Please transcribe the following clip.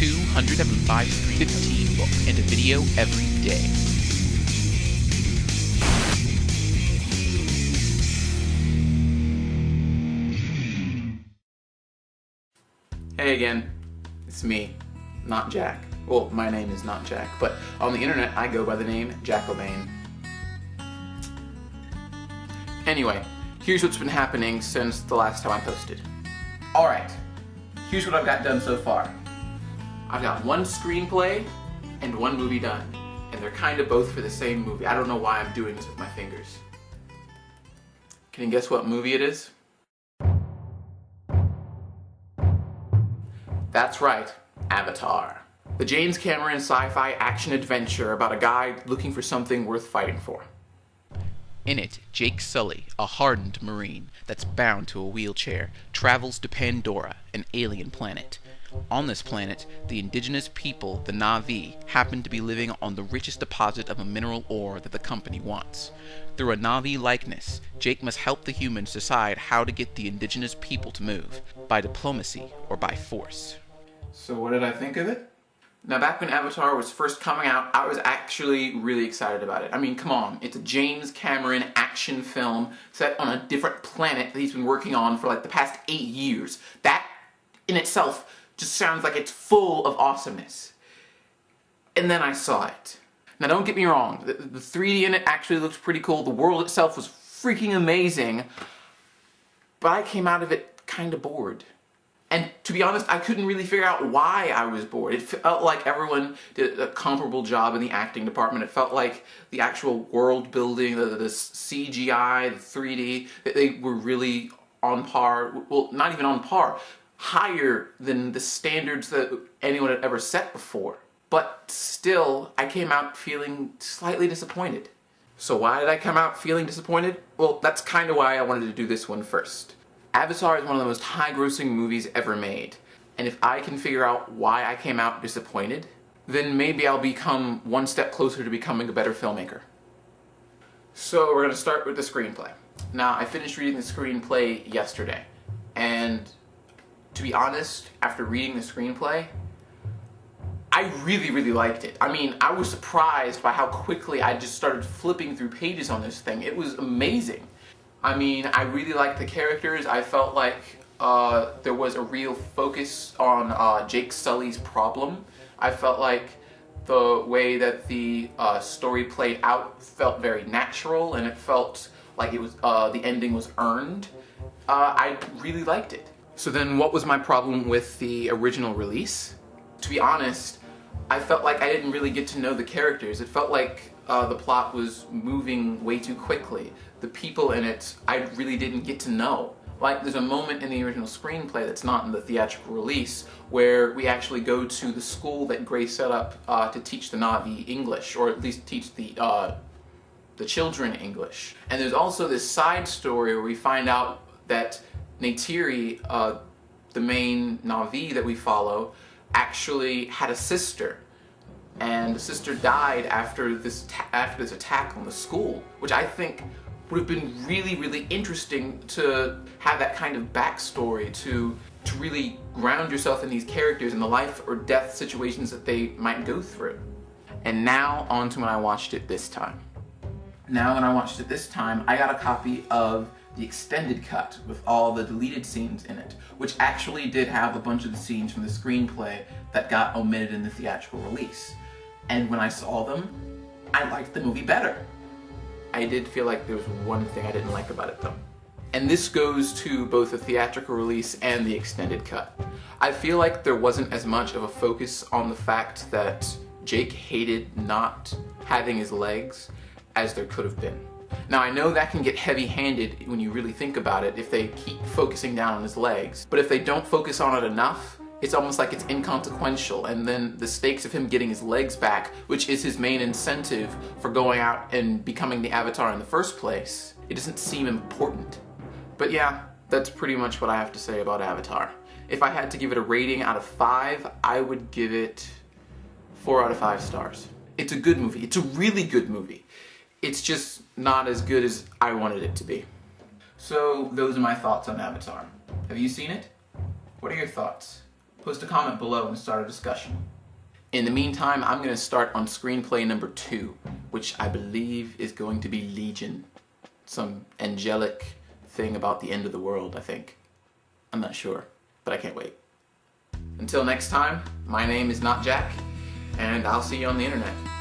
215 book and a video every day. Hey again, it's me, not Jack. Well, my name is not Jack, but on the internet I go by the name Jacobane. Anyway, here's what's been happening since the last time I posted. Alright, here's what I've got done so far. I've got one screenplay and one movie done, and they're kind of both for the same movie. I don't know why I'm doing this with my fingers. Can you guess what movie it is? That's right, Avatar. The James Cameron sci-fi action-adventure about a guy looking for something worth fighting for. In it, Jake Sully, a hardened Marine that's bound to a wheelchair, travels to Pandora, an alien planet. On this planet, the indigenous people, the Na'vi, happen to be living on the richest deposit of a mineral ore that the company wants. Through a Na'vi likeness, Jake must help the humans decide how to get the indigenous people to move, by diplomacy or by force. So what did I think of it? Now, back when Avatar was first coming out, I was actually really excited about it. I mean, come on, it's a James Cameron action film set on a different planet that he's been working on for like the past 8 years. That, in itself, just sounds like it's full of awesomeness. And then I saw it. Now, don't get me wrong, the 3D in it actually looked pretty cool. The world itself was freaking amazing. But I came out of it kind of bored. And to be honest, I couldn't really figure out why I was bored. It felt like everyone did a comparable job in the acting department. It felt like the actual world building, the CGI, the 3D, that they were really on par, well, not even on par, higher than the standards that anyone had ever set before. But still, I came out feeling slightly disappointed. So why did I come out feeling disappointed? Well, that's kind of why I wanted to do this one first. Avatar is one of the most high-grossing movies ever made, and if I can figure out why I came out disappointed, then maybe I'll become one step closer to becoming a better filmmaker. So we're going to start with the screenplay. Now, I finished reading the screenplay yesterday, and to be honest, after reading the screenplay, I really liked it. I mean, I was surprised by how quickly I just started flipping through pages on this thing. It was amazing. I mean, I really liked the characters. I felt like there was a real focus on Jake Sully's problem. I felt like the way that the story played out felt very natural, and it felt like it was the ending was earned. I really liked it. So then what was my problem with the original release? To be honest, I felt like I didn't really get to know the characters. It felt like the plot was moving way too quickly. The people in it, I really didn't get to know. Like, there's a moment in the original screenplay that's not in the theatrical release where we actually go to the school that Gray set up to teach the Na'vi English, or at least teach the children English. And there's also this side story where we find out that Neytiri, the main Na'vi that we follow, actually had a sister. And the sister died after this attack on the school, which I think would have been really interesting to have that kind of backstory, to really ground yourself in these characters and the life or death situations that they might go through. And now, on to when I watched it this time. Now, when I watched it this time, I got a copy of the extended cut with all the deleted scenes in it, which actually did have a bunch of the scenes from the screenplay that got omitted in the theatrical release. And when I saw them, I liked the movie better. I did feel like there was one thing I didn't like about it though. And this goes to both the theatrical release and the extended cut. I feel like there wasn't as much of a focus on the fact that Jake hated not having his legs as there could have been. Now, I know that can get heavy-handed when you really think about it if they keep focusing down on his legs, but if they don't focus on it enough, it's almost like it's inconsequential, and then the stakes of him getting his legs back, which is his main incentive for going out and becoming the Avatar in the first place, it doesn't seem important. But yeah, that's pretty much what I have to say about Avatar. If I had to give it a rating out of 5, I would give it 4 out of 5 stars. It's a good movie. It's a really good movie. It's just not as good as I wanted it to be. So those are my thoughts on Avatar. Have you seen it? What are your thoughts? post a comment below and start a discussion. In the meantime, I'm going to start on screenplay number 2, which I believe is going to be Legion. Some angelic thing about the end of the world, I think. I'm not sure, but I can't wait. Until next time, my name is not Jack, and I'll see you on the internet.